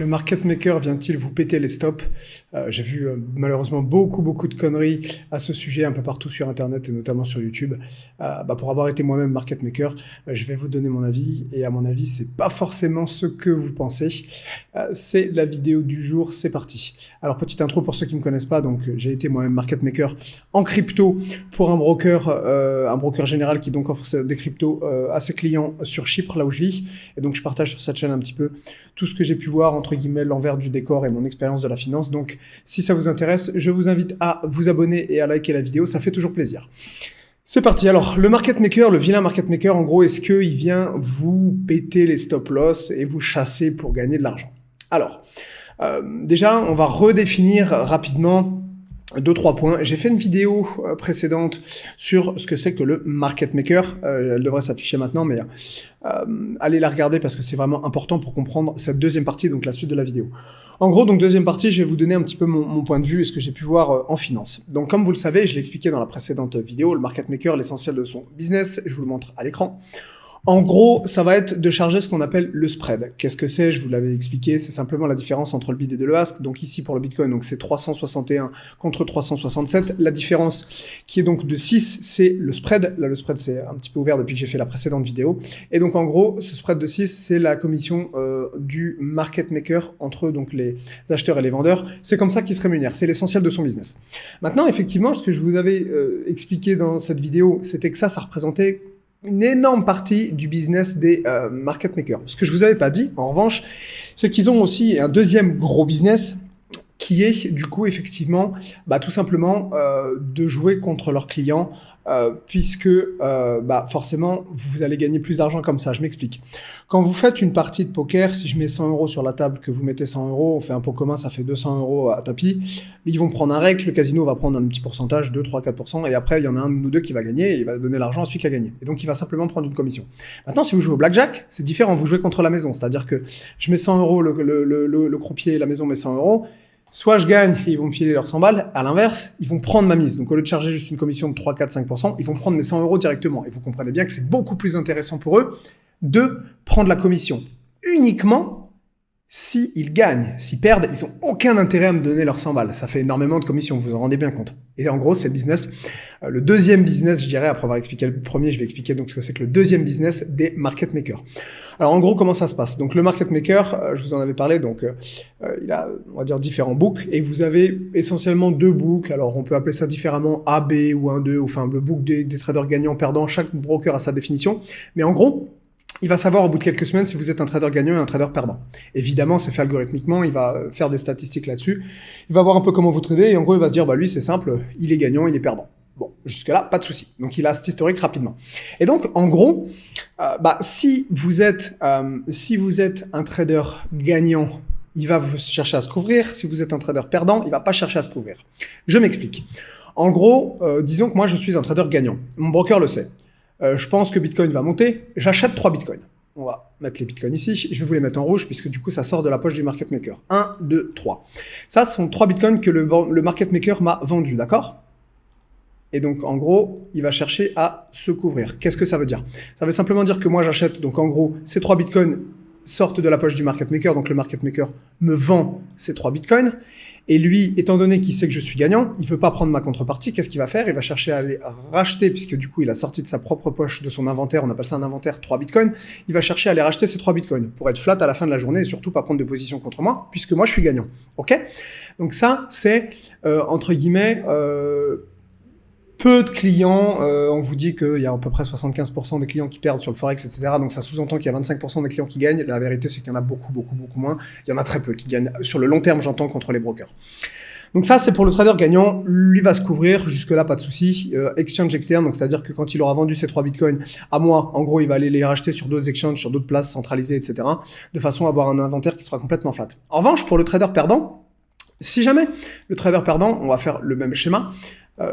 Le market maker vient-il vous péter les stops? J'ai vu malheureusement beaucoup de conneries à ce sujet un peu partout sur internet et notamment sur YouTube. Pour avoir été moi-même market maker, je vais vous donner mon avis et à mon avis c'est pas forcément ce que vous pensez. C'est la vidéo du jour, c'est parti. Alors petite intro pour ceux qui me connaissent pas, donc j'ai été moi-même market maker en crypto pour un broker général qui donc offre des cryptos à ses clients sur Chypre, là où je vis, et donc je partage sur cette chaîne un petit peu tout ce que j'ai pu voir, entre guillemets, l'envers du décor et mon expérience de la finance. Donc, si ça vous intéresse, je vous invite à vous abonner et à liker la vidéo, ça fait toujours plaisir. C'est parti. Alors, le market maker, le vilain market maker, en gros, est-ce qu'il vient vous péter les stop-loss et vous chasser pour gagner de l'argent? Alors, déjà, on va redéfinir rapidement 2-3 points. J'ai fait une vidéo précédente sur ce que c'est que le market maker. Elle devrait s'afficher maintenant, mais allez la regarder parce que c'est vraiment important pour comprendre cette deuxième partie, donc la suite de la vidéo. En gros, donc deuxième partie, je vais vous donner un petit peu mon point de vue et ce que j'ai pu voir en finance. Donc comme vous le savez, je l'ai expliqué dans la précédente vidéo, le market maker, l'essentiel de son business, je vous le montre à l'écran. En gros, ça va être de charger ce qu'on appelle le spread. Qu'est-ce que c'est? Je vous l'avais expliqué, c'est simplement la différence entre le bid et le ask. Donc ici pour le Bitcoin, donc c'est 361 contre 367. La différence qui est donc de 6, c'est le spread. Là, le spread, c'est un petit peu ouvert depuis que j'ai fait la précédente vidéo. Et donc en gros, ce spread de 6, c'est la commission du market maker entre donc les acheteurs et les vendeurs. C'est comme ça qu'il se rémunère. C'est l'essentiel de son business. Maintenant, effectivement, ce que je vous avais expliqué dans cette vidéo, c'était que ça représentait une énorme partie du business des market makers. Ce que je vous avais pas dit, en revanche, c'est qu'ils ont aussi un deuxième gros business qui est du coup effectivement tout simplement de jouer contre leurs clients puisque forcément vous allez gagner plus d'argent comme ça. Je m'explique. Quand vous faites une partie de poker, si je mets 100 € sur la table, que vous mettez 100 €, on fait un pot commun, ça fait 200 € à tapis. Ils vont prendre un rec, le casino va prendre un petit pourcentage, 2, 3, 4%, et après il y en a un ou deux qui va gagner, et il va donner l'argent à celui qui a gagné. Et donc il va simplement prendre une commission. Maintenant, si vous jouez au blackjack, c'est différent, vous jouez contre la maison, c'est-à-dire que je mets 100 €, le croupier, la maison met 100 €. Soit je gagne et ils vont me filer leurs 100 balles, à l'inverse, ils vont prendre ma mise. Donc au lieu de charger juste une commission de 3, 4, 5%, ils vont prendre mes 100 € directement. Et vous comprenez bien que c'est beaucoup plus intéressant pour eux de prendre la commission uniquement s'ils gagnent. S'ils perdent, ils n'ont aucun intérêt à me donner leurs 100 balles. Ça fait énormément de commissions, vous vous en rendez bien compte. Et en gros, c'est le business. Le deuxième business, je dirais, après avoir expliqué le premier, je vais expliquer donc ce que c'est que le deuxième business des market makers. Alors en gros, comment ça se passe? Donc le market maker, je vous en avais parlé, donc il a, on va dire, différents books, et vous avez essentiellement deux books. Alors on peut appeler ça différemment A, B ou 1, 2, ou enfin le book des traders gagnants, perdants. Chaque broker a sa définition. Mais en gros, il va savoir au bout de quelques semaines si vous êtes un trader gagnant et un trader perdant. Évidemment, c'est fait algorithmiquement, il va faire des statistiques là-dessus. Il va voir un peu comment vous tradez et en gros, il va se dire, lui, c'est simple, il est gagnant, il est perdant. Bon, jusque-là, pas de souci. Donc, il a cet historique rapidement. Et donc, en gros, si vous êtes un trader gagnant, il va vous chercher à se couvrir. Si vous êtes un trader perdant, il va pas chercher à se couvrir. Je m'explique. En gros, disons que moi, je suis un trader gagnant. Mon broker le sait. Je pense que Bitcoin va monter, j'achète 3 Bitcoins. On va mettre les Bitcoins ici, je vais vous les mettre en rouge puisque du coup ça sort de la poche du market maker. 1, 2, 3. Ça, ce sont 3 Bitcoins que le market maker m'a vendus, d'accord? Et donc en gros, il va chercher à se couvrir. Qu'est-ce que ça veut dire? Ça veut simplement dire que moi j'achète, donc en gros, ces 3 Bitcoins sortent de la poche du market maker, donc le market maker me vend ces 3 Bitcoins. Et lui, étant donné qu'il sait que je suis gagnant, il veut pas prendre ma contrepartie. Qu'est-ce qu'il va faire? Il va chercher à les racheter, puisque du coup, il a sorti de sa propre poche, de son inventaire, on appelle ça un inventaire, 3 bitcoins. Il va chercher à aller racheter ces 3 bitcoins pour être flat à la fin de la journée et surtout pas prendre de position contre moi, puisque moi, je suis gagnant. Ok? Donc ça, c'est, entre guillemets, peu de clients, on vous dit qu'il y a à peu près 75% des clients qui perdent sur le Forex, etc. Donc ça sous-entend qu'il y a 25% des clients qui gagnent. La vérité, c'est qu'il y en a beaucoup moins. Il y en a très peu qui gagnent sur le long terme, j'entends, contre les brokers. Donc ça, c'est pour le trader gagnant. Lui va se couvrir, jusque-là, pas de souci. Exchange externe, donc c'est-à-dire que quand il aura vendu ses 3 bitcoins à moi, en gros, il va aller les racheter sur d'autres exchanges, sur d'autres places centralisées, etc. de façon à avoir un inventaire qui sera complètement flat. En revanche, pour le trader perdant, si jamais le trader perdant, on va faire le même schéma.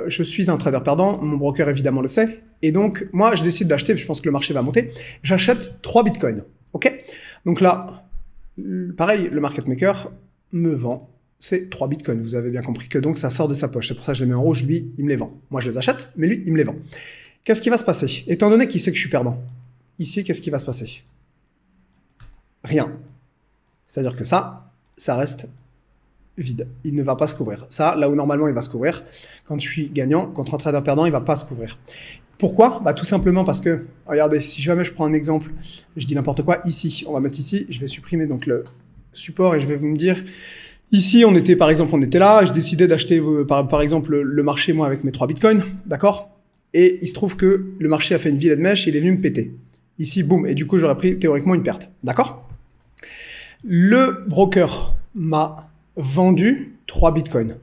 Je suis un trader perdant, mon broker évidemment le sait, et donc moi je décide d'acheter, je pense que le marché va monter, j'achète 3 bitcoins, ok? Donc là, pareil, le market maker me vend ces 3 bitcoins, vous avez bien compris que donc ça sort de sa poche, c'est pour ça que je les mets en rouge, lui il me les vend. Moi je les achète, mais lui il me les vend. Qu'est-ce qui va se passer? Étant donné qu'il sait que je suis perdant, ici qu'est-ce qui va se passer? Rien. C'est-à-dire que ça, ça reste vide. Il ne va pas se couvrir. Ça, là où normalement il va se couvrir, quand je suis gagnant, contre un trader perdant, il va pas se couvrir. Pourquoi? Bah tout simplement parce que, regardez, si jamais je prends un exemple, je dis n'importe quoi, ici, on va mettre ici, je vais supprimer donc le support et je vais vous me dire, ici on était par exemple, on était là, je décidais d'acheter par exemple le marché moi avec mes 3 bitcoins, d'accord? Et il se trouve que le marché a fait une vilaine mèche et il est venu me péter. Ici, boum, et du coup j'aurais pris théoriquement une perte, d'accord? Le broker m'a vendu 3 bitcoins.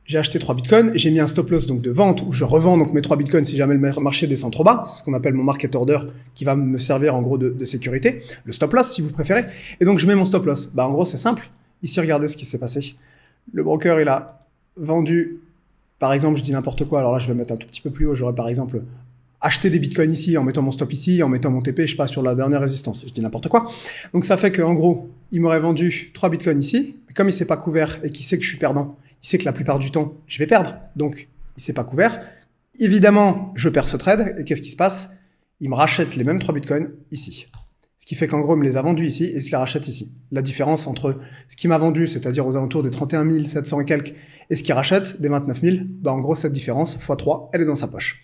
J'ai acheté 3 bitcoins, j'ai mis un stop loss donc de vente où je revends donc mes 3 bitcoins si jamais le marché descend trop bas. C'est ce qu'on appelle mon market order qui va me servir en gros de sécurité. Le stop loss si vous préférez. Et donc je mets mon stop loss. Bah en gros c'est simple. Ici regardez ce qui s'est passé. Le broker il a vendu, par exemple je dis n'importe quoi, alors là je vais mettre un tout petit peu plus haut. J'aurais par exemple acheté des bitcoins ici en mettant mon stop ici, en mettant mon TP, je sais pas, sur la dernière résistance. Je dis n'importe quoi. Donc ça fait qu'en gros, il m'aurait vendu 3 bitcoins ici. Mais comme il s'est pas couvert et qu'il sait que je suis perdant, il sait que la plupart du temps, je vais perdre. Donc, il s'est pas couvert. Évidemment, je perds ce trade. Et qu'est-ce qui se passe? Il me rachète les mêmes 3 bitcoins ici. Ce qui fait qu'en gros, il me les a vendus ici et il se les rachète ici. La différence entre ce qu'il m'a vendu, c'est-à-dire aux alentours des 31 700 et quelques, et ce qu'il rachète, des 29 000, bah en gros, cette différence, x3, elle est dans sa poche.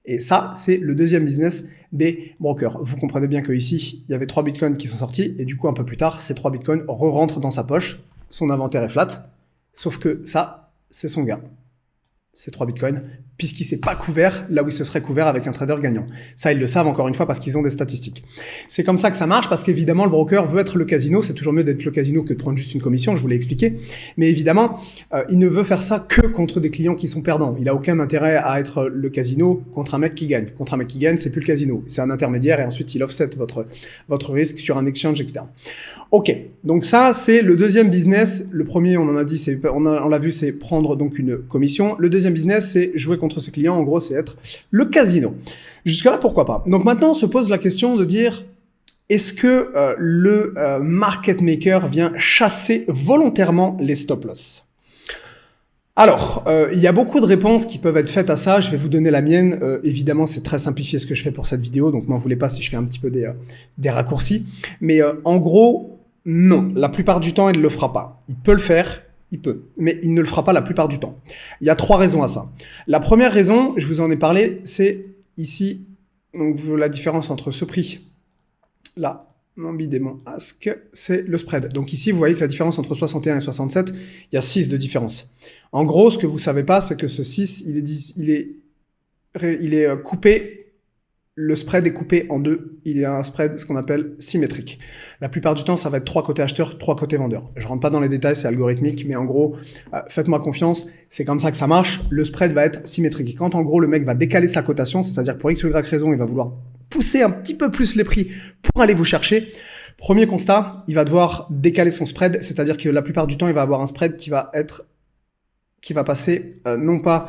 Et ça, c'est le deuxième business des brokers. Vous comprenez bien que ici, il y avait 3 bitcoins qui sont sortis, et du coup, un peu plus tard, ces 3 bitcoins re-rentrent dans sa poche, son inventaire est flat, sauf que ça, c'est son gain. Ces 3 bitcoins, puisqu'il s'est pas couvert là où il se serait couvert avec un trader gagnant. Ça, ils le savent encore une fois parce qu'ils ont des statistiques. C'est comme ça que ça marche parce qu'évidemment, le broker veut être le casino. C'est toujours mieux d'être le casino que de prendre juste une commission, je vous l'ai expliqué. Mais évidemment, il ne veut faire ça que contre des clients qui sont perdants. Il a aucun intérêt à être le casino contre un mec qui gagne. Contre un mec qui gagne, c'est plus le casino. C'est un intermédiaire et ensuite il offset votre risque sur un exchange externe. Ok, donc ça, c'est le deuxième business. Le premier, on en a dit, on l'a vu, c'est prendre donc une commission. Le deuxième business, c'est jouer contre ses clients. En gros, c'est être le casino. Jusque-là, pourquoi pas? Donc maintenant, on se pose la question de dire, est-ce que le market maker vient chasser volontairement les stop loss? Alors, il y a beaucoup de réponses qui peuvent être faites à ça. Je vais vous donner la mienne. Évidemment, c'est très simplifié ce que je fais pour cette vidéo, donc m'en voulez pas si je fais un petit peu des raccourcis. Mais en gros, non. La plupart du temps, il ne le fera pas. Il peut le faire. Il peut, mais il ne le fera pas la plupart du temps. Il y a 3 raisons à ça. La première raison, je vous en ai parlé, c'est ici, donc la différence entre ce prix, là, mon bid et mon ask, c'est le spread. Donc ici, vous voyez que la différence entre 61 et 67, il y a 6 de différence. En gros, ce que vous savez pas, c'est que ce 6, il est coupé. Le spread est coupé en 2. Il y a un spread, ce qu'on appelle symétrique. La plupart du temps, ça va être 3 côtés acheteurs, 3 côtés vendeurs. Je rentre pas dans les détails, c'est algorithmique, mais en gros, faites-moi confiance, c'est comme ça que ça marche. Le spread va être symétrique. Et quand en gros, le mec va décaler sa cotation, c'est-à-dire pour X ou Y raison, il va vouloir pousser un petit peu plus les prix pour aller vous chercher. Premier constat, il va devoir décaler son spread, c'est-à-dire que la plupart du temps, il va avoir un spread qui va passer, non pas,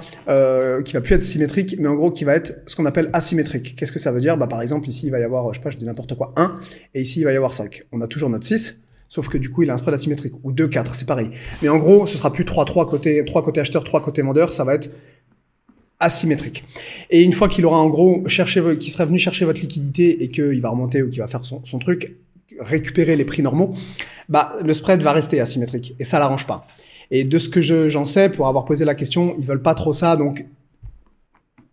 qui va plus être symétrique, mais en gros qui va être ce qu'on appelle asymétrique. Qu'est-ce que ça veut dire? Bah par exemple ici il va y avoir, je sais pas, je dis n'importe quoi, 1, et ici il va y avoir 5. On a toujours notre 6, sauf que du coup il a un spread asymétrique, ou 2, 4, c'est pareil. Mais en gros, ce sera plus 3 côté acheteurs, 3 côté vendeurs, ça va être asymétrique. Et une fois qu'il aura en gros qu'il serait venu chercher votre liquidité et qu'il va remonter ou qu'il va faire son truc, récupérer les prix normaux, bah le spread va rester asymétrique, et ça l'arrange pas. Et de ce que j'en sais, pour avoir posé la question, ils veulent pas trop ça, donc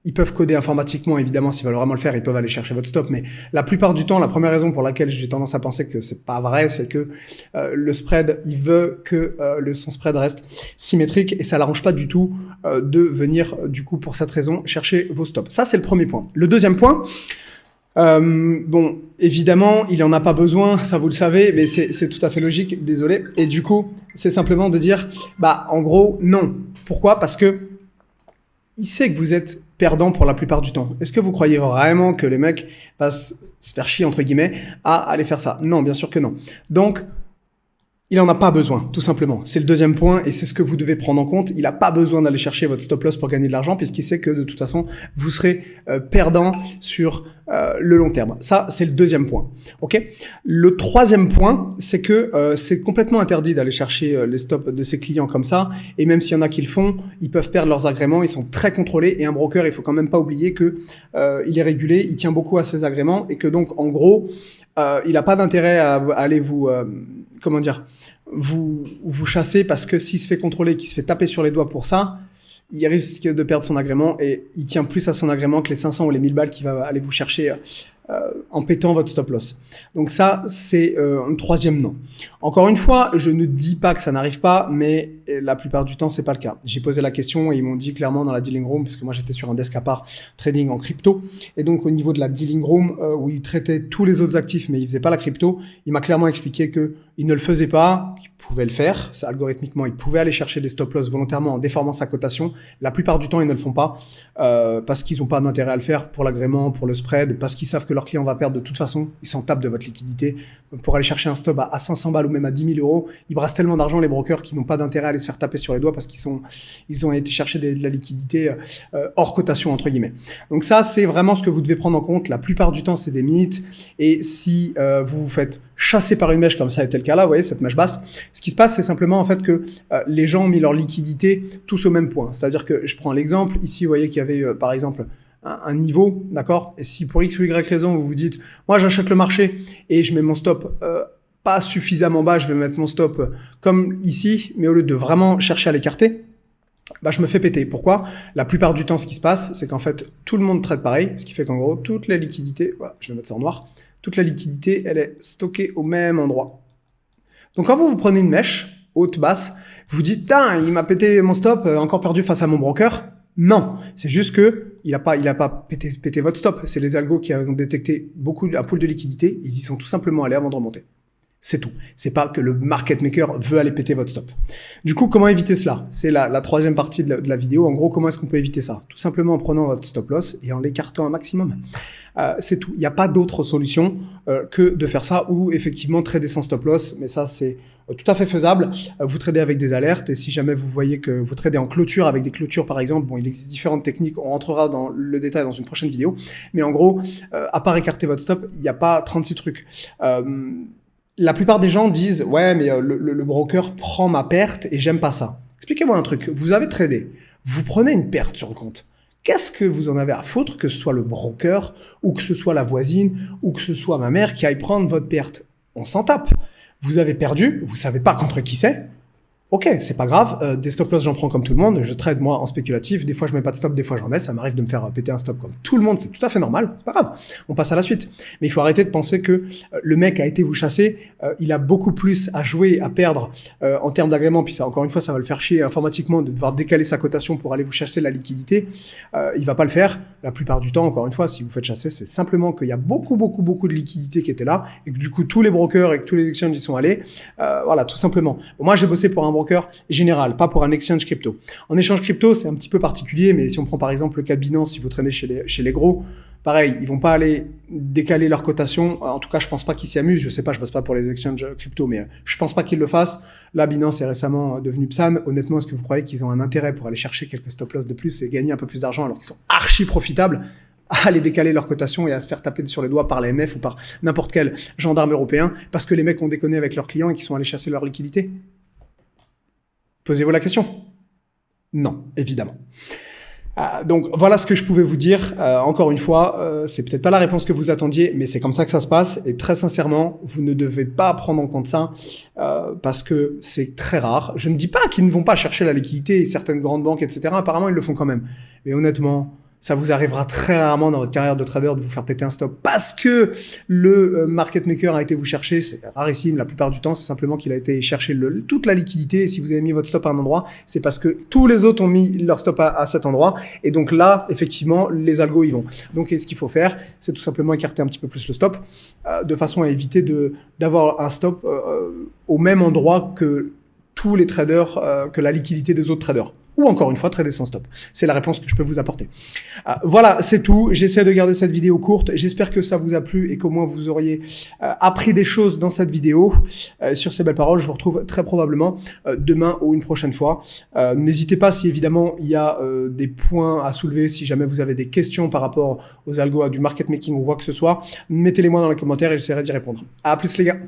ils peuvent coder informatiquement, évidemment, s'ils veulent vraiment le faire, ils peuvent aller chercher votre stop. Mais la plupart du temps, la première raison pour laquelle j'ai tendance à penser que c'est pas vrai, c'est que le spread, il veut que son spread reste symétrique et ça l'arrange pas du tout de venir, du coup, pour cette raison, chercher vos stops. Ça, c'est le premier point. Le deuxième point, bon, évidemment, il en a pas besoin, ça vous le savez, mais c'est tout à fait logique, désolé. Et du coup, c'est simplement de dire, bah, en gros, non. Pourquoi? Parce que il sait que vous êtes perdant pour la plupart du temps. Est-ce que vous croyez vraiment que les mecs passent se faire chier, entre guillemets, à aller faire ça? Non, bien sûr que non. Donc, il en a pas besoin, tout simplement. C'est le deuxième point et c'est ce que vous devez prendre en compte. Il a pas besoin d'aller chercher votre stop loss pour gagner de l'argent puisqu'il sait que de toute façon, vous serez perdant sur le long terme. Ça, c'est le deuxième point. Ok. Le troisième point, c'est que c'est complètement interdit d'aller chercher les stops de ses clients comme ça. Et même s'il y en a qui le font, ils peuvent perdre leurs agréments. Ils sont très contrôlés et un broker, il faut quand même pas oublier que il est régulé, il tient beaucoup à ses agréments et que donc en gros, il n'a pas d'intérêt à aller vous comment dire, vous chassez parce que s'il se fait contrôler, qu'il se fait taper sur les doigts pour ça, il risque de perdre son agrément et il tient plus à son agrément que les 500 ou les 1000 balles qu'il va aller vous chercher en pétant votre stop loss. Donc ça, c'est un troisième non. Encore une fois, je ne dis pas que ça n'arrive pas, mais la plupart du temps, c'est pas le cas. J'ai posé la question et ils m'ont dit clairement dans la dealing room, parce que moi j'étais sur un desk à part trading en crypto, et donc au niveau de la dealing room où ils traitaient tous les autres actifs, mais ils faisaient pas la crypto, il m'a clairement expliqué que il ne le faisait pas, qu'il pouvait le faire, ça, algorithmiquement, il pouvait aller chercher des stop loss volontairement en déformant sa cotation. La plupart du temps, ils ne le font pas parce qu'ils n'ont pas d'intérêt à le faire pour l'agrément, pour le spread, parce qu'ils savent que leur client va perdre de toute façon, ils s'en tapent de votre liquidité. Pour aller chercher un stop à 500 balles ou même à 10 000 euros, ils brassent tellement d'argent, les brokers, qui n'ont pas d'intérêt à aller se faire taper sur les doigts parce ils ont été chercher de la liquidité hors cotation, entre guillemets. Donc ça, c'est vraiment ce que vous devez prendre en compte. La plupart du temps, c'est des mythes. Et si vous vous faites chasser par une mèche, comme ça a été le cas là, vous voyez, cette mèche basse, ce qui se passe, c'est simplement en fait que les gens ont mis leur liquidité tous au même point. C'est-à-dire que, je prends l'exemple, ici, vous voyez qu'il y avait, par exemple, un niveau, d'accord? Et si pour X ou Y raison, vous vous dites, moi j'achète le marché et je mets mon stop pas suffisamment bas, je vais mettre mon stop comme ici, mais au lieu de vraiment chercher à l'écarter, bah, je me fais péter. Pourquoi? La plupart du temps, ce qui se passe, c'est qu'en fait, tout le monde trade pareil, ce qui fait qu'en gros, toute la liquidité, voilà, je vais mettre ça en noir, toute la liquidité, elle est stockée au même endroit. Donc quand vous prenez une mèche, haute, basse, vous vous dites, tain, il m'a pété mon stop, encore perdu face à mon broker. Non, c'est juste que il a pas pété votre stop. C'est les algos qui ont détecté un pool de liquidité. Ils y sont tout simplement allés avant de remonter. C'est tout. C'est pas que le market maker veut aller péter votre stop. Du coup, comment éviter cela? C'est la troisième partie de la vidéo. En gros, comment est-ce qu'on peut éviter ça? Tout simplement en prenant votre stop loss et en l'écartant un maximum. C'est tout. Il n'y a pas d'autre solution que de faire ça ou effectivement trader sans stop loss. Mais ça, c'est tout à fait faisable. Vous tradez avec des alertes et si jamais vous voyez que vous tradez en clôture avec des clôtures par exemple, bon, il existe différentes techniques. On rentrera dans le détail dans une prochaine vidéo. Mais en gros, à part écarter votre stop, il n'y a pas 36 trucs. La plupart des gens disent « Ouais, mais le broker prend ma perte et j'aime pas ça. » Expliquez-moi un truc. Vous avez tradé. Vous prenez une perte sur le compte. Qu'est-ce que vous en avez à foutre que ce soit le broker ou que ce soit la voisine ou que ce soit ma mère qui aille prendre votre perte? On s'en tape. Vous avez perdu. Vous savez pas contre qui c'est. Ok, c'est pas grave. Des stop loss, j'en prends comme tout le monde. Je trade moi en spéculatif. Des fois, je mets pas de stop, des fois, j'en mets. Ça m'arrive de me faire péter un stop comme tout le monde. C'est tout à fait normal. C'est pas grave. On passe à la suite. Mais il faut arrêter de penser que le mec a été vous chasser. Il a beaucoup plus à jouer, à perdre en termes d'agrément. Puis ça, encore une fois, ça va le faire chier informatiquement de devoir décaler sa cotation pour aller vous chasser la liquidité. Il va pas le faire. La plupart du temps, encore une fois, si vous faites chasser, c'est simplement qu'il y a beaucoup de liquidités qui étaient là et que du coup, tous les brokers et que tous les exchanges y sont allés. Voilà, tout simplement. Bon, moi, j'ai bossé pour un broker général, pas pour un exchange crypto. En échange crypto, c'est un petit peu particulier, mais si on prend par exemple le cas de Binance, si vous traînez chez les gros, pareil, ils vont pas aller décaler leur cotation. En tout cas, je pense pas qu'ils s'y amusent. Je sais pas, je bosse pas pour les exchanges crypto, mais je pense pas qu'ils le fassent. Là, Binance est récemment devenu PSAM. Honnêtement, est-ce que vous croyez qu'ils ont un intérêt pour aller chercher quelques stop loss de plus et gagner un peu plus d'argent alors qu'ils sont archi profitables à aller décaler leur cotation et à se faire taper sur les doigts par l'AMF ou par n'importe quel gendarme européen parce que les mecs ont déconné avec leurs clients et qu'ils sont allés chasser leur liquidité? Posez-vous la question? Non, évidemment. Donc voilà ce que je pouvais vous dire. Encore une fois, c'est peut-être pas la réponse que vous attendiez, mais c'est comme ça que ça se passe. Et très sincèrement, vous ne devez pas prendre en compte ça parce que c'est très rare. Je ne dis pas qu'ils ne vont pas chercher la liquidité. Certaines grandes banques, etc. Apparemment, ils le font quand même. Mais honnêtement, ça vous arrivera très rarement dans votre carrière de trader de vous faire péter un stop parce que le market maker a été vous chercher. C'est rarissime. La plupart du temps, c'est simplement qu'il a été chercher toute la liquidité. Et si vous avez mis votre stop à un endroit, c'est parce que tous les autres ont mis leur stop à cet endroit. Et donc là, effectivement, les algos y vont. Donc, ce qu'il faut faire, c'est tout simplement écarter un petit peu plus le stop de façon à éviter d'avoir un stop au même endroit que tous les traders, que la liquidité des autres traders. Ou encore une fois, trader sans stop. C'est la réponse que je peux vous apporter. Voilà, c'est tout. J'essaie de garder cette vidéo courte. J'espère que ça vous a plu et qu'au moins vous auriez appris des choses dans cette vidéo. Sur ces belles paroles, je vous retrouve très probablement demain ou une prochaine fois. N'hésitez pas si évidemment il y a des points à soulever, si jamais vous avez des questions par rapport aux algos, à du market making ou quoi que ce soit, mettez-les moi dans les commentaires et j'essaierai d'y répondre. À plus les gars.